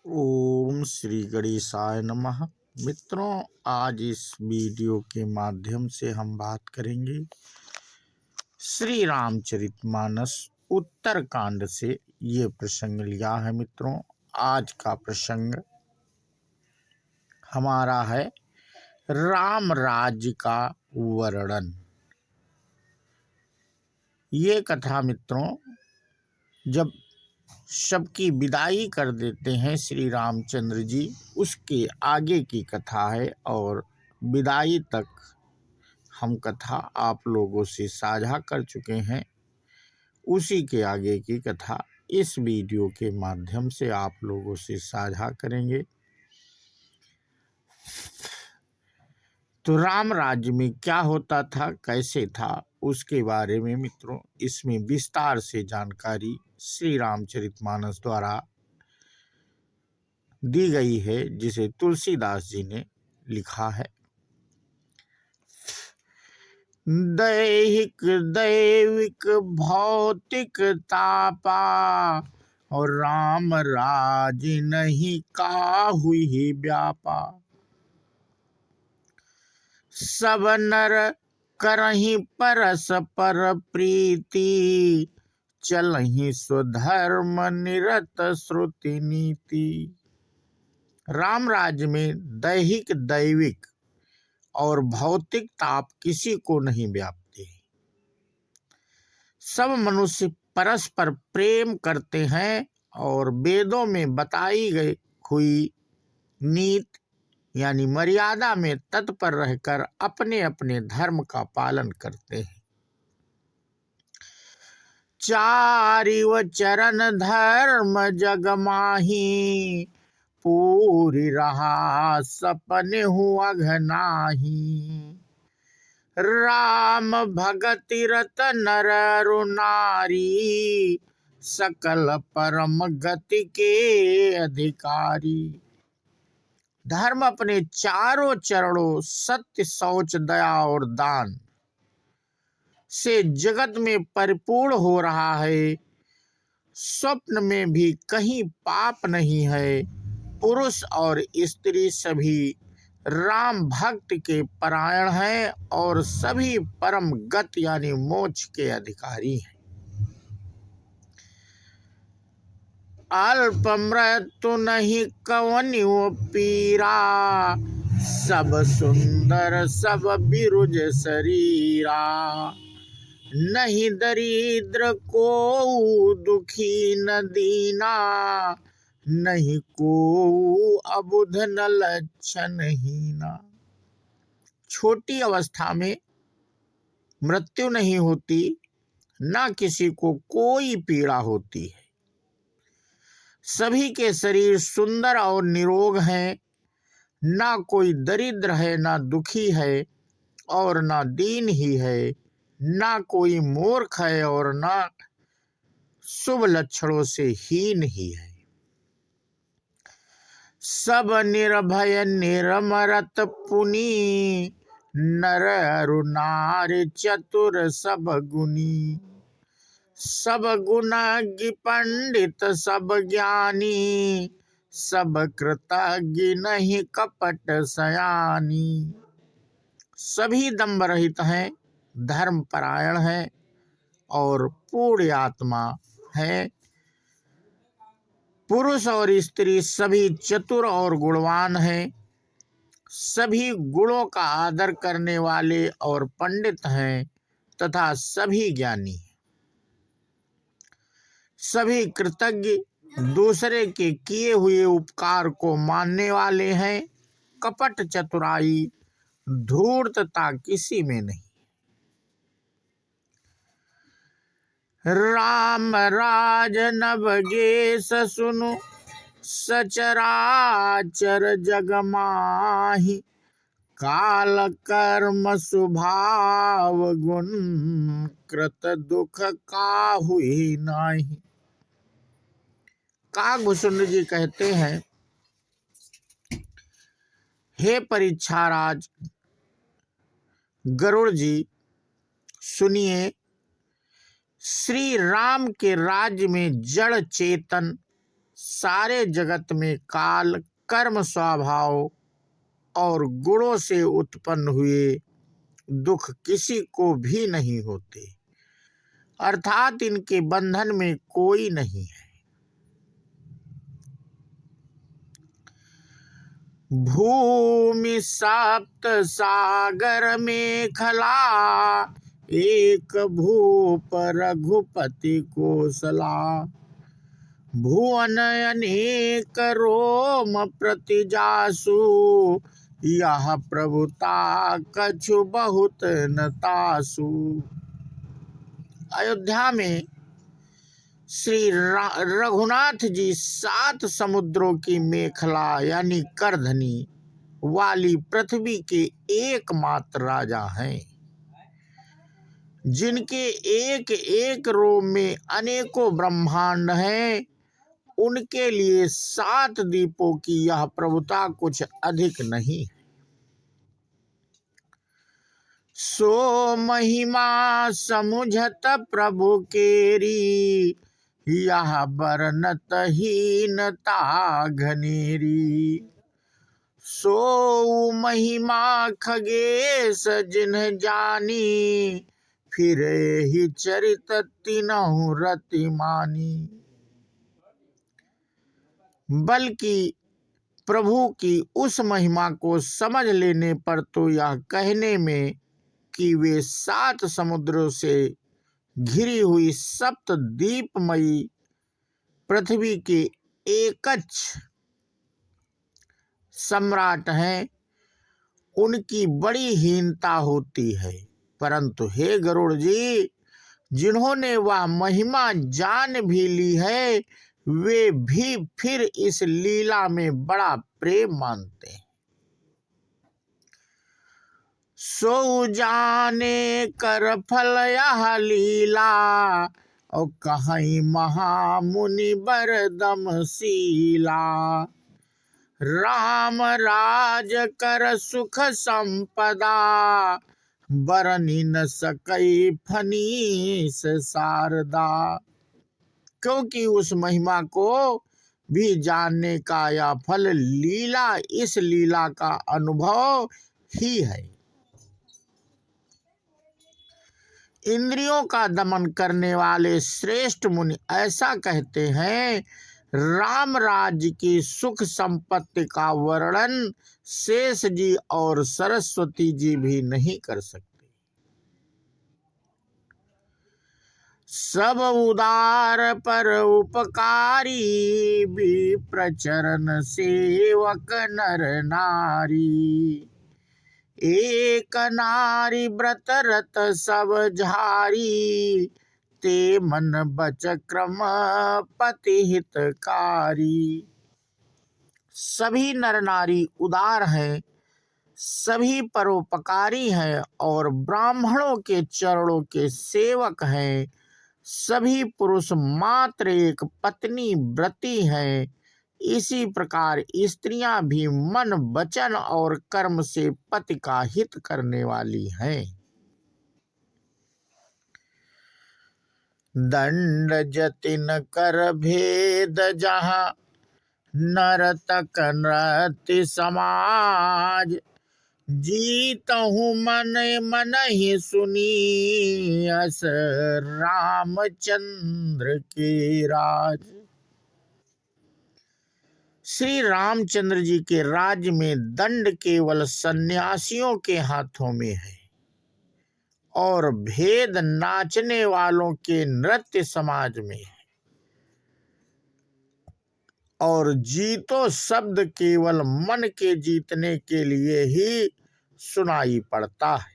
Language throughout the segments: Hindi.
ओम श्री गणेशाय नमः। मित्रों, आज इस वीडियो के माध्यम से हम बात करेंगे श्री रामचरितमानस उत्तरकांड से। ये प्रसंग लिया है मित्रों। आज का प्रसंग हमारा है राम राज्य का वर्णन। ये कथा मित्रों जब सबकी विदाई कर देते हैं श्री रामचंद्र जी, उसके आगे की कथा है और विदाई तक हम कथा आप लोगों से साझा कर चुके हैं। उसी के आगे की कथा इस वीडियो के माध्यम से आप लोगों से साझा करेंगे। तो राम राज्य में क्या होता था, कैसे था, उसके बारे में मित्रों इसमें विस्तार से जानकारी श्री रामचरितमानस द्वारा दी गई है, जिसे तुलसीदास जी ने लिखा है। दैहिक दैविक भौतिक तापा और राम राज नहीं काहुई ही व्यापा। सब नर करहि परस्पर प्रीति चलहि स्वधर्म निरत श्रुति नीति। राम राज्य में दैहिक दैविक और भौतिक ताप किसी को नहीं व्यापते। सब मनुष्य परस्पर प्रेम करते हैं और वेदों में बताई गई हुई नीति यानी मर्यादा में तत्पर रहकर अपने अपने धर्म का पालन करते हैं। चारिव चरण धर्म जग माही पूरी रहा सपने हुआ घनाही। राम भगति रत नर अरु नारी सकल परम गति के अधिकारी। धर्म अपने चारों चरणों सत्य शौच दया और दान से जगत में परिपूर्ण हो रहा है। स्वप्न में भी कहीं पाप नहीं है। पुरुष और स्त्री सभी राम भक्त के परायण हैं और सभी परम गति यानी मोक्ष के अधिकारी हैं। अल्प मृत्यु नहीं कवनियो पीरा सब सुंदर सब बिरुज शरीरा। नहीं दरिद्र को दुखी न दीना नहीं को अबुध न लक्षण हीना। छोटी अवस्था में मृत्यु नहीं होती, ना किसी को कोई पीड़ा होती है। सभी के शरीर सुंदर और निरोग हैं। ना कोई दरिद्र है, ना दुखी है और ना दीन ही है। ना कोई मूर्ख है और ना शुभ लक्षणों से हीन ही है। सब निर्भय निर्मरत पुनी नर अरु नारी चतुर सब गुनी। सब गुणज्ञ पंडित सब ज्ञानी सब कृतज्ञ नहीं कपट सयानी। सभी दम्भ रहित हैं, धर्म परायण हैं और पूर्ण आत्मा है। पुरुष और स्त्री सभी चतुर और गुणवान हैं। सभी गुणों का आदर करने वाले और पंडित हैं तथा सभी ज्ञानी। सभी कृतज्ञ दूसरे के किए हुए उपकार को मानने वाले हैं। कपट चतुराई धूर्तता किसी में नहीं। राम राज नवगेश सुनु सचराचर जग माही। काल कर्म स्वभाव गुण कृत दुख काहू ही नाही। काकभूषुंड जी कहते हैं, हे परीक्षाराज गरुड़ जी, सुनिए। श्री राम के राज्य में जड़ चेतन सारे जगत में काल, कर्म, स्वभाव और गुणों से उत्पन्न हुए दुख किसी को भी नहीं होते, अर्थात इनके बंधन में कोई नहीं है। भूमि सप्त सागर में खला, एक भूप रघुपति कोसला। भुवन अनेक रोम प्रति जासु, यह प्रभुता कछु बहुत न तासु। अयोध्या में श्री रघुनाथ जी 7 समुद्रों की मेखला यानी करधनी वाली पृथ्वी के एकमात्र राजा हैं, जिनके एक एक रोम में अनेकों ब्रह्मांड हैं। उनके लिए 7 दीपों की यह प्रभुता कुछ अधिक नहीं। सो महिमा समुझत प्रभु केरी, यह बरनत हीनता घनेरी। सो महिमा खगेश जिन्ह जानी, फिरे ही चरित तीनहु रति मानी। बल्कि प्रभु की उस महिमा को समझ लेने पर तो यह कहने में कि वे 7 समुद्रों से घिरी हुई सप्त दीपमयी पृथ्वी के एकच सम्राट हैं, उनकी बड़ी हीनता होती है। परंतु हे गरुड़ जी, जिन्होंने वह महिमा जान भी ली है, वे भी फिर इस लीला में बड़ा प्रेम मानते हैं। सो जाने कर फल यह लीला, और कहीं महामुनि बरदम शीला। राम राज कर सुख संपदा, बरनी न सकई फनीस शारदा। क्योंकि उस महिमा को भी जानने का यह फल लीला, इस लीला का अनुभव ही है। इंद्रियों का दमन करने वाले श्रेष्ठ मुनि ऐसा कहते हैं, राम राज्य की सुख संपत्ति का वर्णन शेष जी और सरस्वती जी भी नहीं कर सकते। सब उदार पर उपकारी, विप्रचरण सेवक नर नारी। एक नारी व्रत रत सब झारी, ते मन बच क्रम पति हितकारी। सभी नर नारी उदार हैं, सभी परोपकारी हैं और ब्राह्मणों के चरणों के सेवक हैं। सभी पुरुष मात्र एक पत्नी व्रती हैं। इसी प्रकार स्त्रियां भी मन, वचन और कर्म से पति का हित करने वाली हैं। दंड जतिन कर भेद जहाँ, नरतक नृत्य समाज। जीतहु मन मन ही सुनी, अस रामचंद्र के राज। श्री रामचंद्र जी के राज्य में दंड केवल सन्यासियों के हाथों में है और भेद नाचने वालों के नृत्य समाज में है, और जीतो शब्द केवल मन के जीतने के लिए ही सुनाई पड़ता है।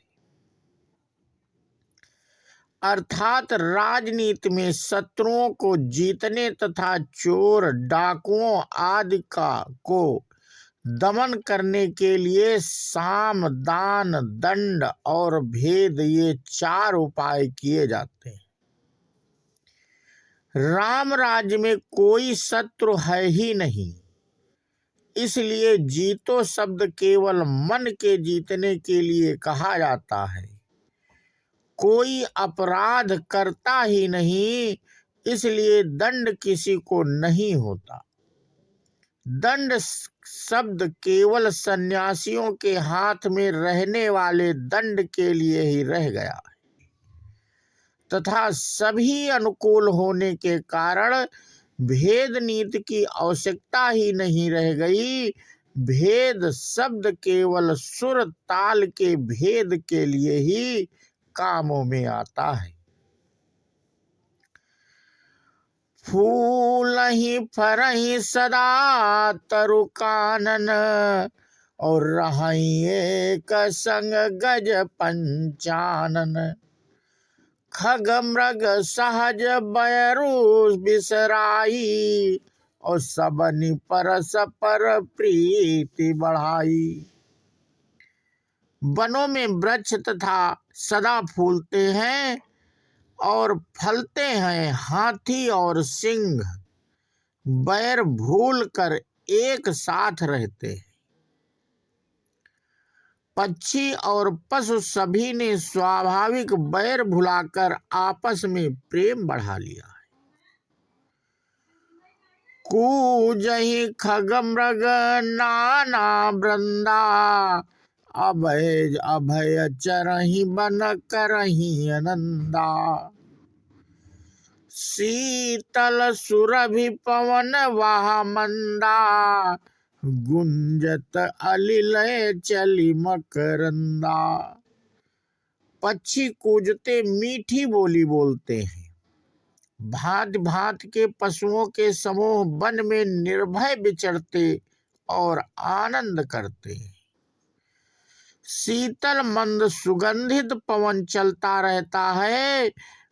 अर्थात राजनीति में शत्रुओं को जीतने तथा चोर, डाकुओं आदि को दमन करने के लिए साम, दान, दंड और भेद, ये 4 उपाय किए जाते हैं। राम राज्य में कोई शत्रु है ही नहीं, इसलिए जीतो शब्द केवल मन के जीतने के लिए कहा जाता है। कोई अपराध करता ही नहीं, इसलिए दंड किसी को नहीं होता। दंड शब्द केवल सन्यासियों के हाथ में रहने वाले दंड के लिए ही रह गया तथा सभी अनुकूल होने के कारण भेद नीति की आवश्यकता ही नहीं रह गई। भेद शब्द केवल सुर ताल के भेद के लिए ही कामों में आता है। फूलहि फरहि सदा तरु कानन और रहहि एक संग गज पंचानन। खग मृग सहज बयरु बिसराई और सबनि परस पर प्रीति बढ़ाई। वनों में वृक्ष तथा सदा फूलते हैं और फलते हैं हाथी और सिंह बैर भूल कर एक साथ रहते हैं। पक्षी और पशु सभी ने स्वाभाविक बैर भुलाकर आपस में प्रेम बढ़ा लिया है। कूजहि खग मृग नाना वृंदा अभय अभय चरहि बन करहि आनंदा। शीतल सुरभि पवन वह मंदा गुंजत अलिलय चली मकरंदा। पक्षी कूजते मीठी बोली बोलते हैं। भांत भांत के पशुओं के समूह वन में निर्भय विचरते और आनंद करते हैं। शीतल मंद सुगंधित पवन चलता रहता है।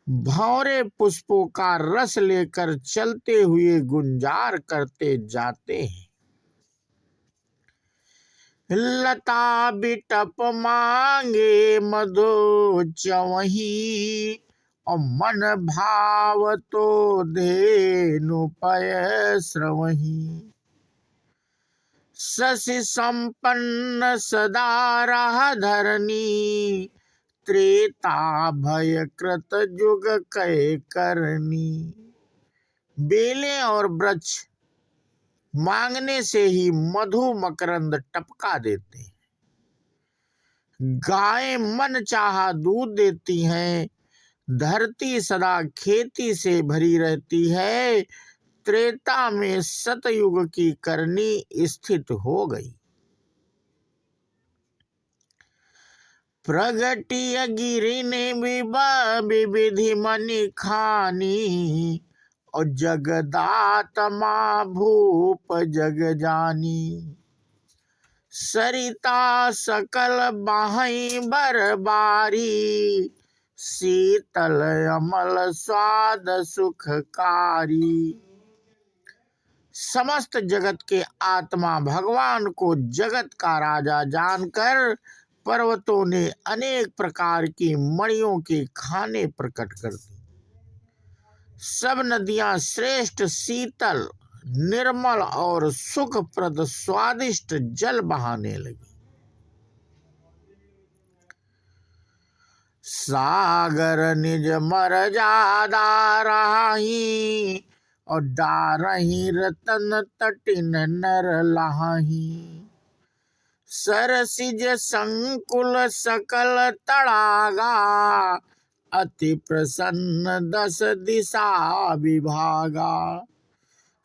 भंवरे पुष्पों का रस लेकर चलते हुए गुंजार करते जाते हैं। लता बिटप मांगे मधु चवही और मन भाव तो धेनु पय श्रवही। शशि संपन्न सदा रह धरनी त्रेता भय कृत जुग कै करनी। बेलें और वृक्ष मांगने से ही मधु मकरंद टपका देते हैं। गायें मन चाहा दूध देती हैं। धरती सदा खेती से भरी रहती है। त्रेता में सतयुग की करनी स्थित हो गई। प्रगटिय गिरि ने विविधि मनि खानी और जगदात्मा भूप जग जानी। सरिता सकल बाहि बरबारी शीतल अमल स्वाद सुखकारी। समस्त जगत के आत्मा भगवान को जगत का राजा जानकर पर्वतों ने अनेक प्रकार की मणियों के खाने प्रकट कर दी। सब नदियां श्रेष्ठ शीतल निर्मल और सुखप्रद स्वादिष्ट जल बहाने लगी। सागर निज मर्यादा रहाही और डारही रतन तटिन नर लाही। सरसिज संकुल सकल तड़ागा अति प्रसन्न दस दिशा विभागा।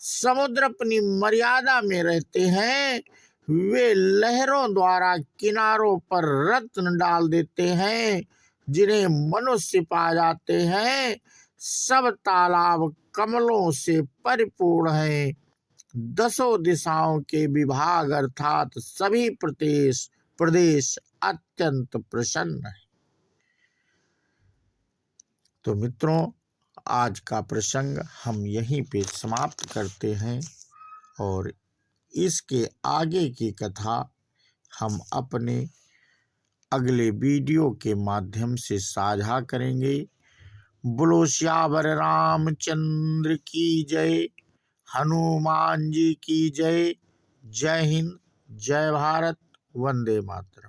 समुद्र अपनी मर्यादा में रहते हैं। वे लहरों द्वारा किनारों पर रत्न डाल देते हैं जिन्हें मनुष्य पा जाते हैं। सब तालाब कमलों से परिपूर्ण हैं। दसों दिशाओं के विभाग अर्थात सभी प्रदेश अत्यंत प्रसन्न है। तो मित्रों, आज का प्रसंग हम यहीं पे समाप्त करते हैं और इसके आगे की कथा हम अपने अगले वीडियो के माध्यम से साझा करेंगे। बोलो श्यावर रामचंद्र की जय, हनुमान जी की जय। जय हिंद, जय भारत, वंदे मातरम।